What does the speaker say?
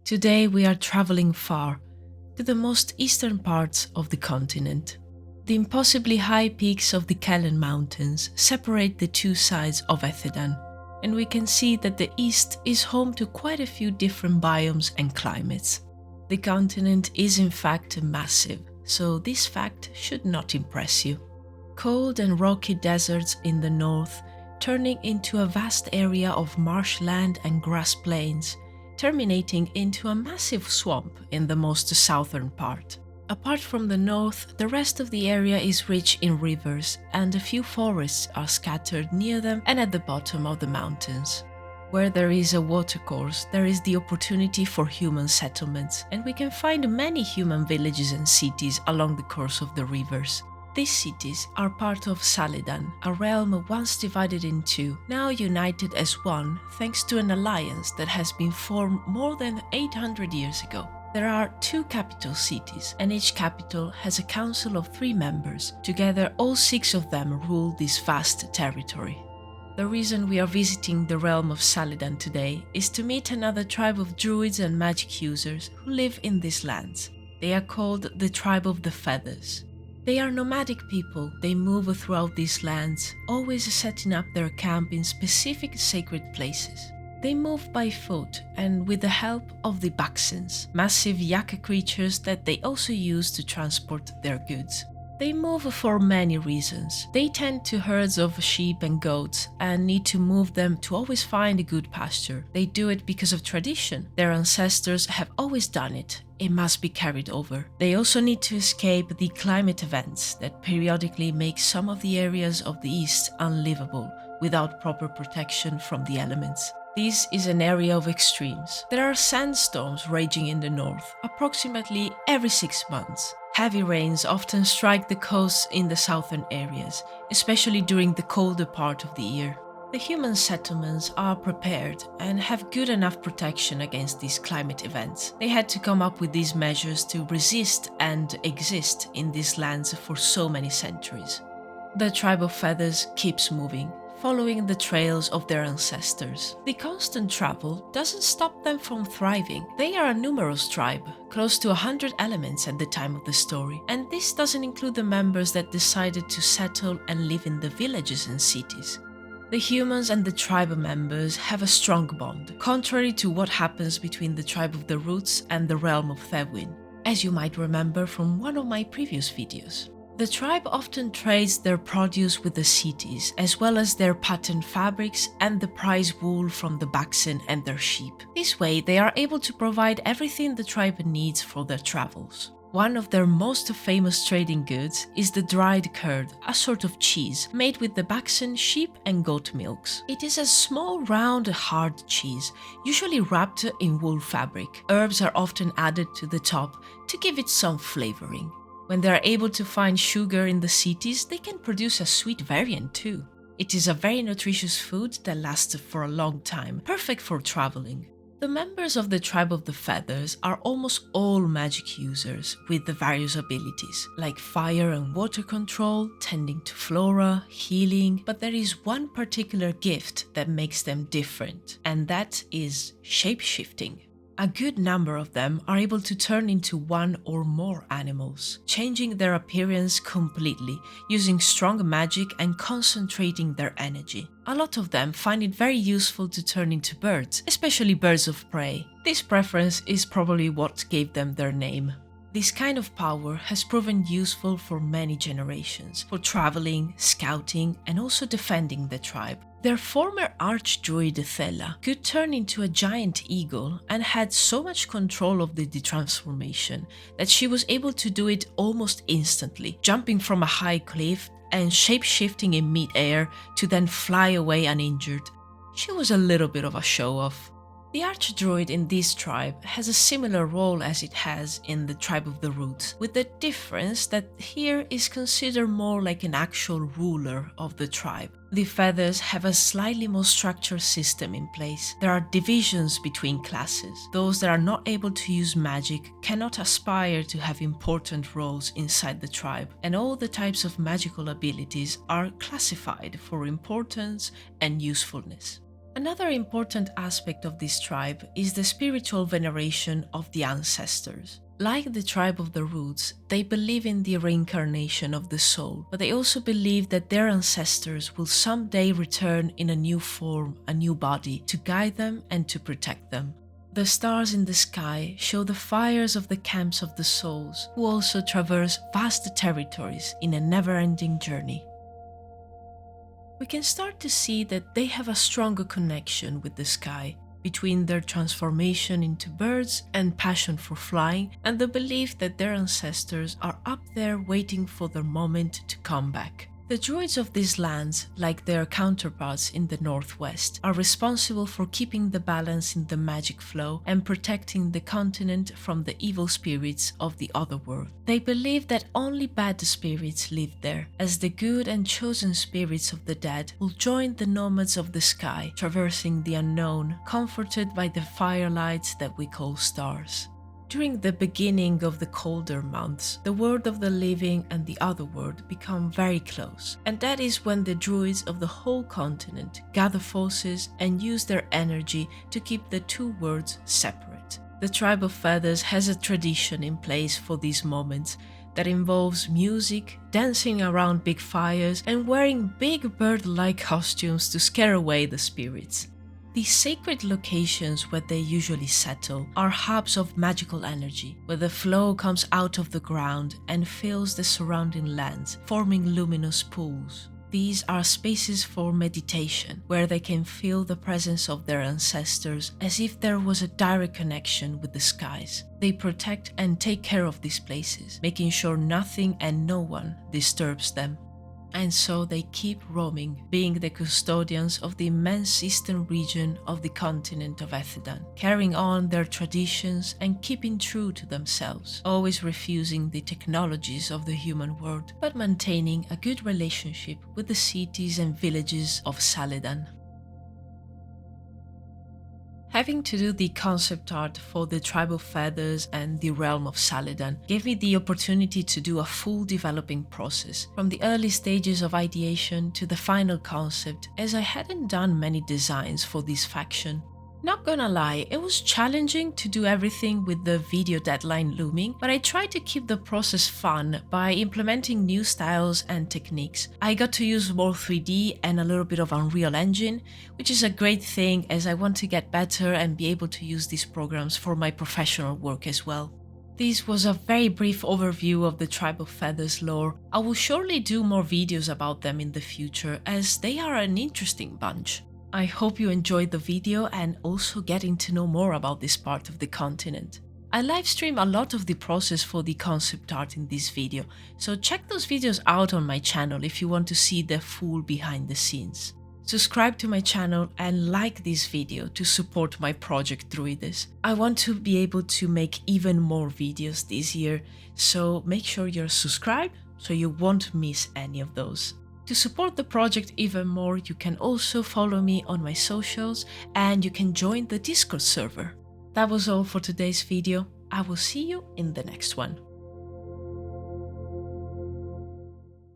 Today we are traveling far, to the most eastern parts of the continent. The impossibly high peaks of the Kellen Mountains separate the two sides of Ethedan, and we can see that the east is home to quite a few different biomes and climates. The continent is in fact massive, so this fact should not impress you. Cold and rocky deserts in the north, turning into a vast area of marshland and grass plains, terminating into a massive swamp in the most southern part. Apart from the north, the rest of the area is rich in rivers, and a few forests are scattered near them and at the bottom of the mountains. Where there is a watercourse, there is the opportunity for human settlements, and we can find many human villages and cities along the course of the rivers. These cities are part of Saledan, a realm once divided in two, now united as one thanks to an alliance that has been formed more than 800 years ago. There are two capital cities, and each capital has a council of 3 members. Together, all 6 of them rule this vast territory. The reason we are visiting the realm of Saledan today is to meet another tribe of druids and magic users who live in these lands. They are called the Tribe of the Feathers. They are nomadic people. They move throughout these lands, always setting up their camp in specific sacred places. They move by foot and with the help of the Baxens, massive yak creatures that they also use to transport their goods. They move for many reasons. They tend to herds of sheep and goats and need to move them to always find a good pasture. They do it because of tradition. Their ancestors have always done it. It must be carried over. They also need to escape the climate events that periodically make some of the areas of the east unlivable without proper protection from the elements. This is an area of extremes. There are sandstorms raging in the north approximately every 6 months. Heavy rains often strike the coasts in the southern areas, especially during the colder part of the year. The human settlements are prepared and have good enough protection against these climate events. They had to come up with these measures to resist and exist in these lands for so many centuries. The Tribe of Feathers keeps moving, following the trails of their ancestors. The constant travel doesn't stop them from thriving. They are a numerous tribe, close to 100 elements at the time of the story, and this doesn't include the members that decided to settle and live in the villages and cities. The humans and the tribe members have a strong bond, contrary to what happens between the Tribe of the Roots and the realm of Thewin, as you might remember from one of my previous videos. The tribe often trades their produce with the cities, as well as their patterned fabrics and the prize wool from the Baxen and their sheep. This way, they are able to provide everything the tribe needs for their travels. One of their most famous trading goods is the dried curd, a sort of cheese made with the Baxen sheep and goat milks. It is a small, round, hard cheese, usually wrapped in wool fabric. Herbs are often added to the top to give it some flavoring. When they are able to find sugar in the cities, they can produce a sweet variant too. It is a very nutritious food that lasts for a long time, perfect for traveling. The members of the Tribe of the Feathers are almost all magic users with the various abilities, like fire and water control, tending to flora, healing, but there is one particular gift that makes them different, and that is shape-shifting. A good number of them are able to turn into one or more animals, changing their appearance completely, using strong magic and concentrating their energy. A lot of them find it very useful to turn into birds, especially birds of prey. This preference is probably what gave them their name. This kind of power has proven useful for many generations, for traveling, scouting, and also defending the tribe. Their former archdruid Thela could turn into a giant eagle and had so much control of the transformation that she was able to do it almost instantly, jumping from a high cliff and shape-shifting in mid-air to then fly away uninjured. She was a little bit of a show-off. The archdruid in this tribe has a similar role as it has in the Tribe of the Roots, with the difference that here is considered more like an actual ruler of the tribe. The Feathers have a slightly more structured system in place. There are divisions between classes. Those that are not able to use magic cannot aspire to have important roles inside the tribe, and all the types of magical abilities are classified for importance and usefulness. Another important aspect of this tribe is the spiritual veneration of the ancestors. Like the tribe of the Druids, they believe in the reincarnation of the soul, but they also believe that their ancestors will someday return in a new form, a new body, to guide them and to protect them. The stars in the sky show the fires of the camps of the souls, who also traverse vast territories in a never-ending journey. We can start to see that they have a stronger connection with the sky, between their transformation into birds and passion for flying, and the belief that their ancestors are up there waiting for their moment to come back. The druids of these lands, like their counterparts in the northwest, are responsible for keeping the balance in the magic flow and protecting the continent from the evil spirits of the other world. They believe that only bad spirits live there, as the good and chosen spirits of the dead will join the nomads of the sky, traversing the unknown, comforted by the firelights that we call stars. During the beginning of the colder months, the world of the living and the other world become very close, and that is when the druids of the whole continent gather forces and use their energy to keep the two worlds separate. The tribe of feathers has a tradition in place for these moments that involves music, dancing around big fires, and wearing big bird-like costumes to scare away the spirits. These sacred locations where they usually settle are hubs of magical energy, where the flow comes out of the ground and fills the surrounding lands, forming luminous pools. These are spaces for meditation, where they can feel the presence of their ancestors as if there was a direct connection with the skies. They protect and take care of these places, making sure nothing and no one disturbs them. And so they keep roaming, being the custodians of the immense eastern region of the continent of Ethedan, carrying on their traditions and keeping true to themselves, always refusing the technologies of the human world, but maintaining a good relationship with the cities and villages of Saladan. Having to do the concept art for the Tribe of Feathers and the Realm of Saladan gave me the opportunity to do a full developing process, from the early stages of ideation to the final concept, as I hadn't done many designs for this faction. Not gonna lie, it was challenging to do everything with the video deadline looming, but I tried to keep the process fun by implementing new styles and techniques. I got to use more 3D and a little bit of Unreal Engine, which is a great thing as I want to get better and be able to use these programs for my professional work as well. This was a very brief overview of the Tribe of Feathers lore. I will surely do more videos about them in the future, as they are an interesting bunch. I hope you enjoyed the video and also getting to know more about this part of the continent. I livestream a lot of the process for the concept art in this video, so check those videos out on my channel if you want to see the full behind the scenes. Subscribe to my channel and like this video to support my project Druwides. I want to be able to make even more videos this year, so make sure you're subscribed so you won't miss any of those. To support the project even more, you can also follow me on my socials and you can join the Discord server. That was all for today's video. I will see you in the next one.